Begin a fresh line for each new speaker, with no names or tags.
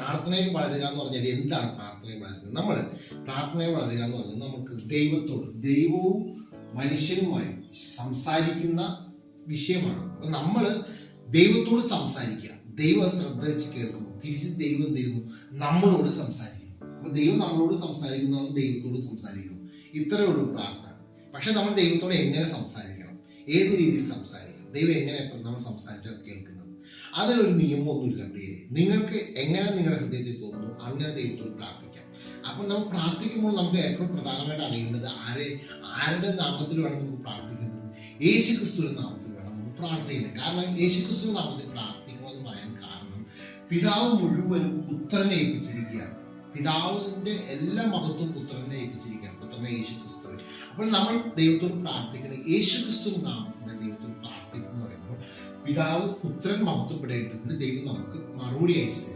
പ്രാർത്ഥനയിൽ വളരുക എന്ന് പറഞ്ഞാൽ എന്താണ് പ്രാർത്ഥനയിൽ വളരുക? നമ്മൾ പ്രാർത്ഥനയിൽ വളരുക എന്ന് പറഞ്ഞാൽ നമുക്ക് ദൈവവും മനുഷ്യനുമായി സംസാരിക്കുന്ന വിഷയമാണ്. അപ്പൊ നമ്മൾ ദൈവത്തോട് സംസാരിക്കുക, ദൈവം ശ്രദ്ധ വെച്ച് കേൾക്കുമ്പോൾ തിരിച്ച് ദൈവം എന്ത് ചെയ്യുന്നു? നമ്മളോട് സംസാരിക്കുന്നു. അപ്പൊ ദൈവം നമ്മളോട് സംസാരിക്കുന്നു, ദൈവത്തോട് സംസാരിക്കണം. ഇത്രയേ ഉള്ളൂ പ്രാർത്ഥന. പക്ഷെ നമ്മൾ ദൈവത്തോട് എങ്ങനെ സംസാരിക്കണം, ഏത് രീതിയിൽ സംസാരിക്കണം, ദൈവം എങ്ങനെ നമ്മൾ സംസാരിച്ചാൽ കേൾക്കുന്നത്, അതിനൊരു നിയമമൊന്നുമില്ല പ്രിയരെ. നിങ്ങൾക്ക് എങ്ങനെ നിങ്ങളുടെ ഹൃദയത്തിൽ തോന്നുന്നു അങ്ങനെ ദൈവത്തോട് പ്രാർത്ഥിക്കാം. അപ്പൊ നമ്മൾ പ്രാർത്ഥിക്കുമ്പോൾ നമുക്ക് ഏറ്റവും പ്രധാനമായിട്ട് അറിയേണ്ടത് ആരുടെ നാമത്തിൽ വേണം നമുക്ക് പ്രാർത്ഥിക്കേണ്ടത്? യേശുക്രിസ്തുവിന്റെ നാമത്തിൽ വേണം നമുക്ക് പ്രാർത്ഥിക്കേണ്ടത്. കാരണം യേശുക്രിസ്തുവിന്റെ നാമത്തിൽ പ്രാർത്ഥിക്കണമെന്ന് പറയാൻ കാരണം പിതാവ് മുഴുവനും പുത്രനെ ഏൽപ്പിച്ചിരിക്കുകയാണ്. പിതാവിന്റെ എല്ലാ മഹത്വവും പുത്രനെ ഏൽപ്പിച്ചിരിക്കുകയാണ്, പുത്രനെ യേശുക്രിസ്തുവിന്. അപ്പോൾ നമ്മൾ ദൈവത്തോട് പ്രാർത്ഥിക്കണം. യേശുക്രിസ്തുവിന്റെ നാമത്തിൽ ദൈവത്തോട് പ്രാർത്ഥിക്കുന്നു പറയുമ്പോൾ പിതാവ് പുത്രൻ മഹത്വപ്പെടേണ്ടതിന് ദൈവം നമുക്ക് മറുപടി അയച്ചു.